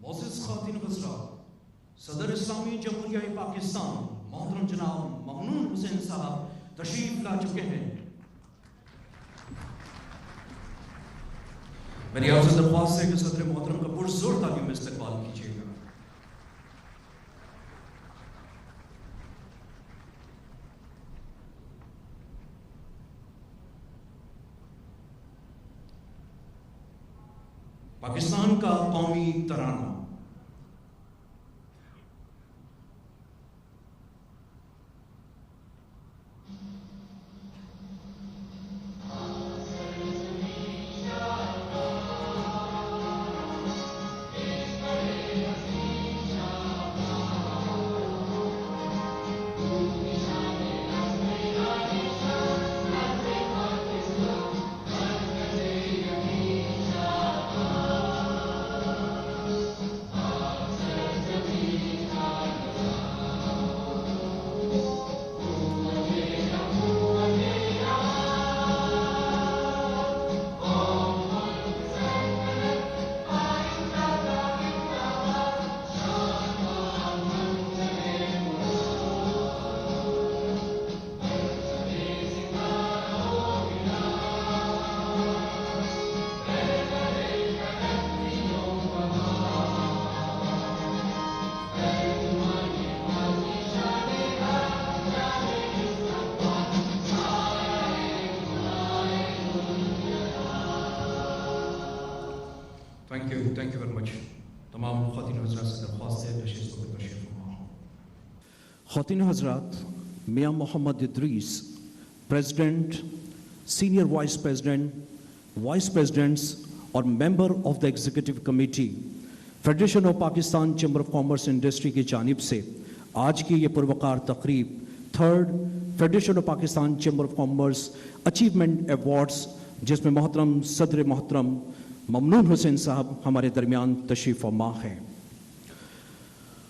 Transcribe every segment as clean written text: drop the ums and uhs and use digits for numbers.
मोअज़्ज़िज़ ख़वातीन हज़रात, सदर इस्लामी जमहूरिया पाकिस्तान मोहतरम जनाब ममनून हुसैन साहब तशरीफ ला चुके हैं। मेरी आपसे दरख्वास्त है कि सदर मोहतरम का पुरज़ोर तालियों में इस्तकबाल कीजिएगा। पाकिस्तान का कौमी तराना। Thank you very much. तमाम ख़वातीन हज़रात से दरख्वास्त है नशिस्त पर तशरीफ़ फरमा। ख़वातीन हज़रात, Mian Mohammad Idris, president, senior vice presidents और member of the executive committee federation of Pakistan chamber of commerce industry की जानिब से आज की ये पुरवकार तकरीब third federation of Pakistan chamber of commerce achievement awards, जिसमें मोहतरम सदर मोहतरम ममनून हुसैन साहब हमारे दरमियान तशरीफ़ फरमा हैं।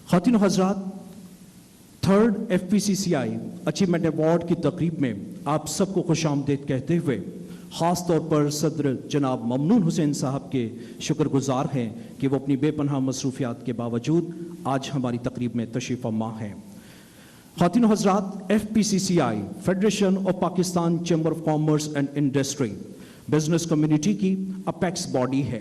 ख़वातीन हज़रात, थर्ड FPCCI अचीवमेंट अवार्ड की तकरीब में आप सबको खुशामदीद कहते हुए ख़ास तौर पर सदर जनाब ममनून हुसैन साहब के शुक्रगुजार हैं कि वो अपनी बेपनाह मसरूफियात के बावजूद आज हमारी तकरीब में तशरीफ़ फरमा हैं। ख़वातीन हज़रात, FPCCI federation of Pakistan chamber of commerce and industry business community की अपेक्स बॉडी है।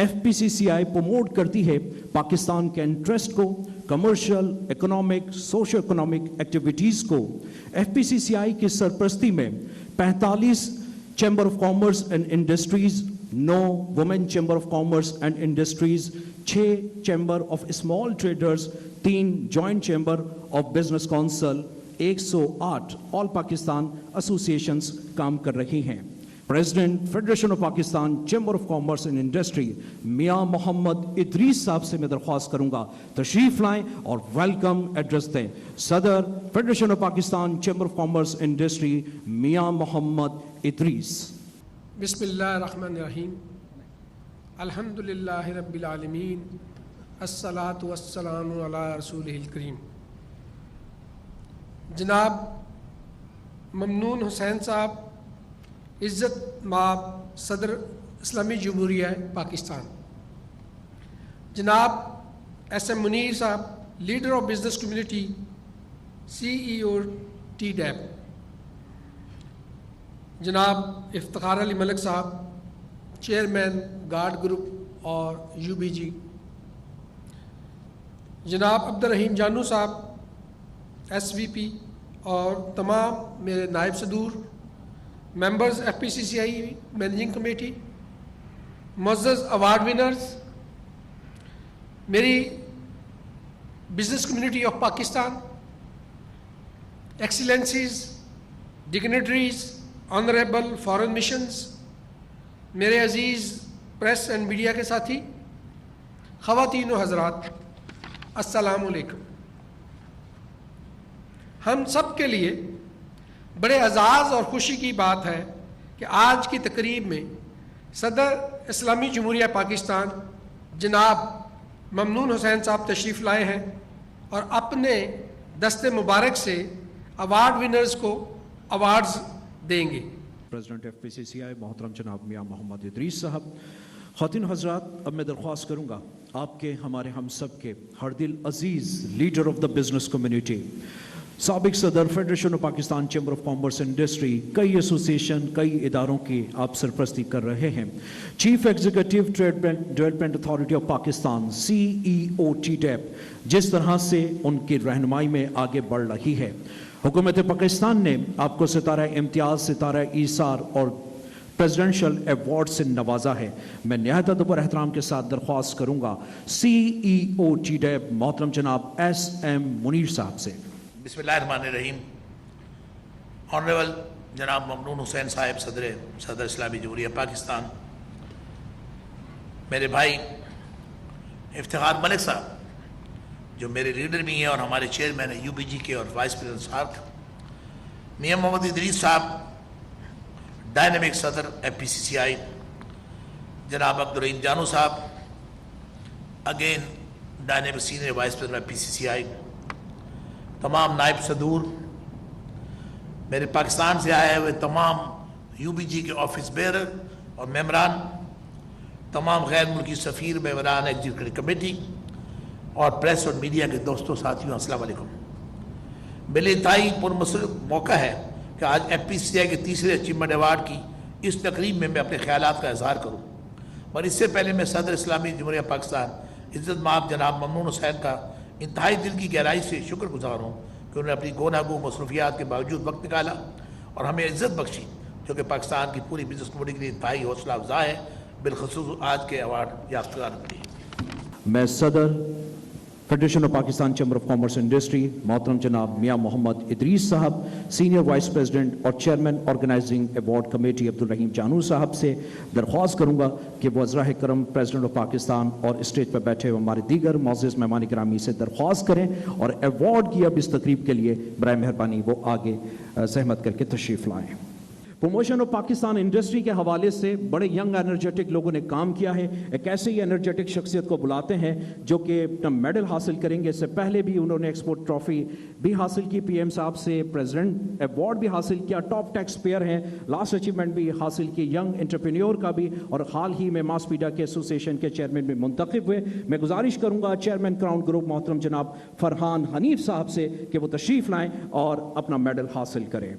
FPCCI प्रमोट करती है पाकिस्तान के इंटरेस्ट को, commercial, economic, socio economic activities को। FPCCI की सरपरस्ती में 45 chamber of commerce and industries, 9 women chamber of commerce and industries, 6 chamber of small traders, 3 joint chamber of business council, 108 all Pakistan associations काम कर रही हैं। President federation of Pakistan chamber of commerce and industry मियाँ मोहम्मद इदरीस साहब से मैं दरख्वास्त करूंगा तशरीफ लाएं और वेलकम एड्रेस दें। सदर federation of Pakistan chamber of commerce industry मियाँ मोहम्मद इदरीस। बिस्मिल्लाहिर्रहमानिर्रहीम, अल्हम्दुलिल्लाहि रब्बिल आलमीन, अस्सलातु वस्सलामु अला रसूलिहिल करीम। जनाब ममनून हुसैन साहब, इज़्ज़त माब सदर इस्लामी जमहूरिया पाकिस्तान, जनाब SM मुनीर साहब, leader of business community, CEO TDAP, जनाब इफ्तिखार अली मलिक साहब, चेयरमैन गार्ड ग्रुप और UBG, जनाब अब्दुल रहीम जानू साहब SVP और तमाम मेरे नायब सदूर, मेंबर्स FPCCI मैनेजिंग कमेटी, मुअज़्ज़ज़ अवार्ड विनर्स, मेरी business community of Pakistan, excellencies, dignitaries, honourable foreign missions, मेरे अजीज़ प्रेस एंड मीडिया के साथी, ख़वातीन व हज़रात, अस्सलामु अलैकुम। हम सब के लिए बड़े एजाज़ और ख़ुशी की बात है कि आज की तकरीब में सदर इस्लामी जमहूरिया पाकिस्तान जनाब ममनून हुसैन साहब तशरीफ़ लाए हैं और अपने दस्ते मुबारक से अवार्ड विनर्स को अवार्ड्स देंगे। प्रेसिडेंट FPCCI मोहतरम जनाब मियाँ मोहम्मद इदरीस साहब, خواتین حضرات، اب میں درخواست کروں گا آپ کے ہمارے ہم سب کے ہر دل عزیز leader of the business community, سابق صدر federation of Pakistan chamber of commerce industry, کئی ایسوسیشن کئی اداروں کی آپ سرپرستی کر رہے ہیں، chief executive trade development authority of Pakistan CEO TDEP جس طرح سے ان کی رہنمائی میں آگے بڑھ رہی ہے، حکومت پاکستان نے آپ کو ستارہ امتیاز، ستارہ ایثار اور پریزیڈنشل ایوارڈ سے نوازا ہے۔ میں نہایت ادب اور احترام کے ساتھ درخواست کروں گا CEO TDEP محترم جناب SM منیر صاحب سے۔ بسم اللہ الرحمن الرحیم۔ آنریبل جناب ممنون حسین صاحب صدر اسلامی جمہوریہ پاکستان، میرے بھائی افتخار ملک صاحب جو میرے لیڈر بھی ہیں اور ہمارے چیئرمین ہیں UBG کے اور وائس پریزیڈنٹ صاحب، میاں محمد ادریس صاحب ڈائنامک صدر FPCCI، جناب عبدالرحیم جانو صاحب again dynamic senior vice president FPCCI، تمام نائب صدور، میرے پاکستان سے آئے ہوئے تمام UBG کے آفس بیئرر اور ممبران، تمام غیر ملکی سفیر، ممبران ایگزیکٹو کمیٹی اور پریس اور میڈیا کے دوستوں ساتھیوں، السلام علیکم۔ بے انتہائی پرمسرت موقع ہے کہ آج FPCCI کے تیسرے اچیومنٹ ایوارڈ کی اس تقریب میں اپنے خیالات کا اظہار کروں، اور اس سے پہلے میں صدر اسلامی جمہوریہ پاکستان عزت مآب جناب ممنون حسین کا انتہائی دل کی گہرائی سے شکر گزار ہوں کہ انہوں نے اپنی گوناگو مصروفیات کے باوجود وقت نکالا اور ہمیں عزت بخشی، جو کہ پاکستان کی پوری بزنس کمیونٹی کے لیے انتہائی حوصلہ افزا ہے، بالخصوص آج کے ایوارڈ یافتگان کے لیے۔ میں صدر federation of Pakistan chamber of commerce industry محترم جناب میاں محمد ادریس صاحب، سینئر وائس پریزیڈنٹ اور chairman organizing award committee Abdul Rahim Jano صاحب سے درخواست کروں گا کہ وہ عذرا کرم پریزیڈنٹ آف پاکستان اور اسٹیج پر بیٹھے ہوئے ہمارے دیگر معزز مہمان گرامی سے درخواست کریں اور ایوارڈ کی اب اس تقریب کے لیے برائے مہربانی وہ آگے زحمت کر کے تشریف لائیں۔ پروموشن آف پاکستان انڈسٹری کے حوالے سے بڑے ینگ انرجیٹک لوگوں نے کام کیا ہے، ایک ایسے ہی انرجیٹک شخصیت کو بلاتے ہیں جو کہ میڈل حاصل کریں گے۔ اس سے پہلے بھی انہوں نے ایکسپورٹ ٹرافی بھی حاصل کی، PM صاحب سے پریزیڈنٹ ایوارڈ بھی حاصل کیا، ٹاپ ٹیکس پیئر ہیں، لاسٹ اچیومنٹ بھی حاصل کی، ینگ انٹرپرینیور کا بھی، اور حال ہی میں ماس میڈیا کے ایسوسیشن کے چیئرمین بھی منتخب ہوئے۔ میں گزارش کروں گا چیئرمین کراؤن گروپ محترم جناب فرحان حنیف صاحب سے کہ وہ تشریف لائیں اور اپنا میڈل حاصل کریں۔